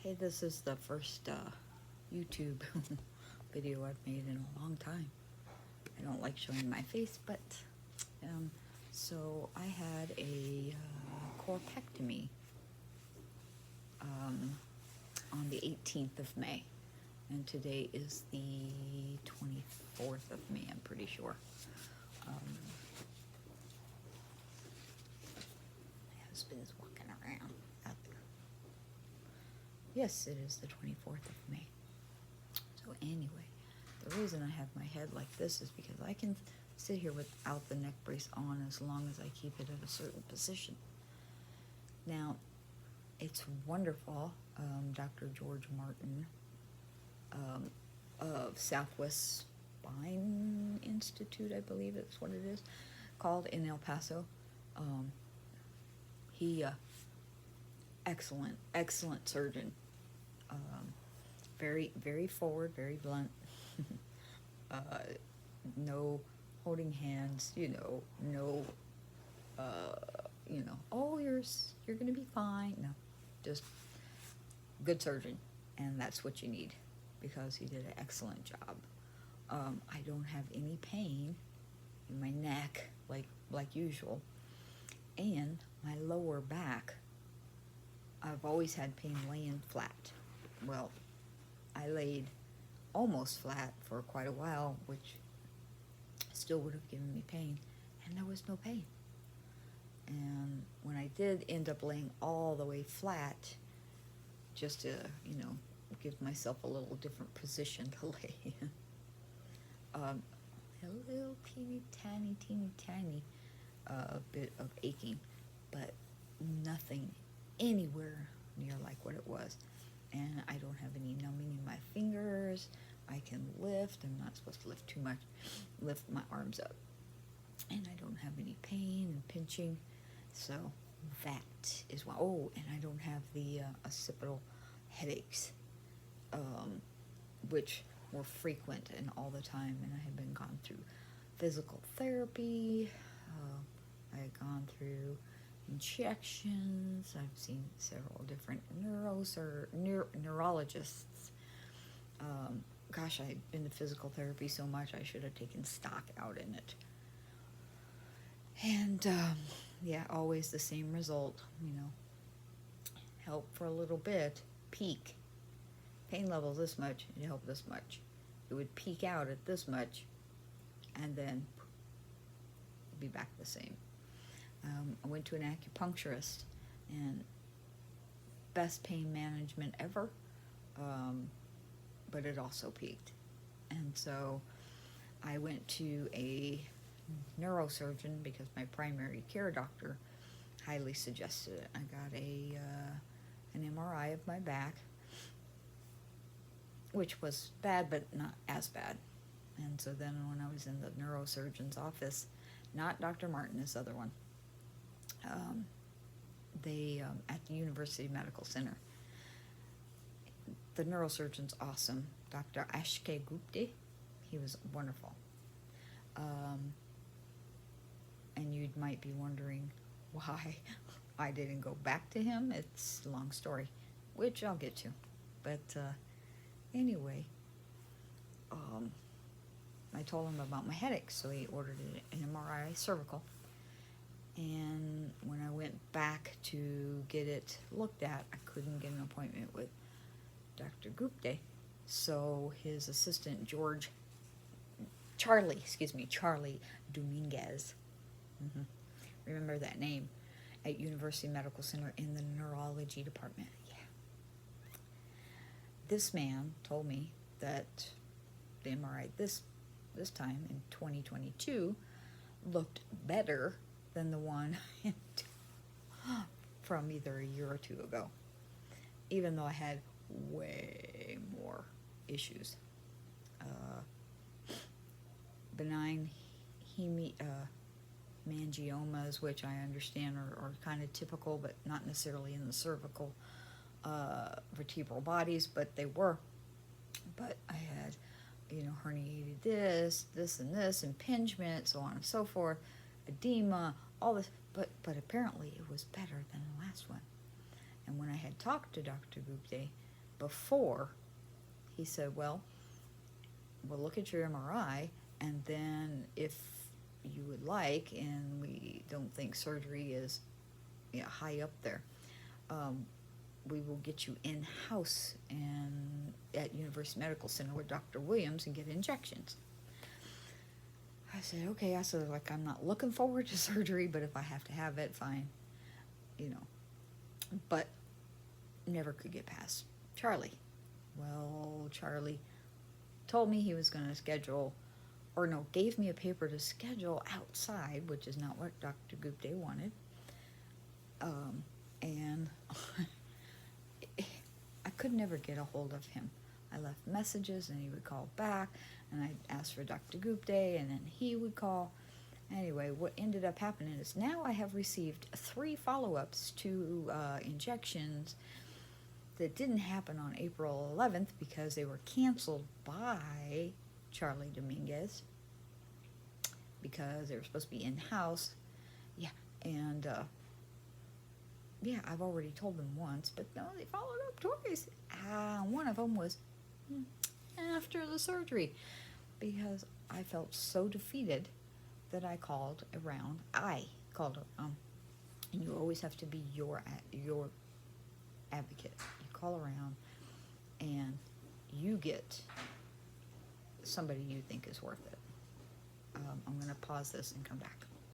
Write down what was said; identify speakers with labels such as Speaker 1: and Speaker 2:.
Speaker 1: Hey, this is the first YouTube video I've made in a long time. I don't like showing my face, but um, so I had a corpectomy on the 18th of May, and today is the 24th of May, I'm pretty sure. My husband is walking around out there. Yes, it is the 24th of May. So anyway, the reason I have my head like this is because I can sit here without the neck brace on as long as I keep it at a certain position. Now, it's wonderful. Dr. George Martin of Southwest Spine Institute, I believe it's what it is, called in El Paso. He, excellent surgeon. Very, very forward, very blunt. No holding hands, no, oh, you're gonna be fine. No, just good surgeon, and that's what you need because he did an excellent job. I don't have any pain in my neck like usual, and my lower back. I've always had pain laying flat. Well, I laid almost flat for quite a while, which still would have given me pain, and there was no pain. And when I did end up laying all the way flat, just to, give myself a little different position to lay in, a little teeny tiny bit of aching, but nothing anywhere near like what it was. And I don't have any numbing in my fingers. I can lift. I'm not supposed to lift too much. Lift my arms up. And I don't have any pain and pinching. So that is why. Oh, and I don't have the occipital headaches, which were frequent and all the time. And I had been gone through physical therapy. I had gone through injections. I've seen several different neurologists. Gosh, I'd been to physical therapy so much I should have taken stock out in it. And yeah, always the same result, help for a little bit, peak. Pain levels this much, it helped this much. It would peak out at this much, and then be back the same. I went to an acupuncturist, and best pain management ever, but it also peaked. And so I went to a neurosurgeon because my primary care doctor highly suggested it. I got an MRI of my back, which was bad, but not as bad. And so then when I was in the neurosurgeon's office, not Dr. Martin, this other one, they at the University Medical Center. The neurosurgeon's awesome, Dr. Ashke Gupte. He was wonderful. And you might be wondering why I didn't go back to him. It's a long story, which I'll get to. But anyway, I told him about my headaches, so he ordered an MRI cervical. And when I went back to get it looked at, I couldn't get an appointment with Dr. Gupte. So his assistant, Charlie Dominguez, remember that name, at University Medical Center in the neurology department. Yeah. This man told me that the MRI this time in 2022 looked better than the one from either a year or two ago, even though I had way more issues. Benign hemangiomas, which I understand are kind of typical, but not necessarily in the cervical vertebral bodies, but they were. But I had, herniated this, and this, impingement, so on and so forth, edema, all this, but apparently it was better than the last one. And when I had talked to Dr. Gupte, before, he said, well, we'll look at your MRI, and then if you would like, and we don't think surgery is high up there, we will get you in-house and at University Medical Center with Dr. Williams and get injections. I said, okay. I said, like, I'm not looking forward to surgery, but if I have to have it, fine, But never could get past Charlie. Well, Charlie told me he was going to schedule, or no, gave me a paper to schedule outside, which is not what Dr. Gupte wanted. And I could never get a hold of him. I left messages and he would call back, and I asked for Dr. Gupte, and then he would call. Anyway, what ended up happening is now I have received 3 follow-ups to injections that didn't happen on April 11th because they were canceled by Charlie Dominguez because they were supposed to be in-house. Yeah, and I've already told them once, but no, they followed up twice. One of them was after the surgery because I felt so defeated that I called around. And you always have to be your advocate. You call around and you get somebody you think is worth it. I'm going to pause this and come back.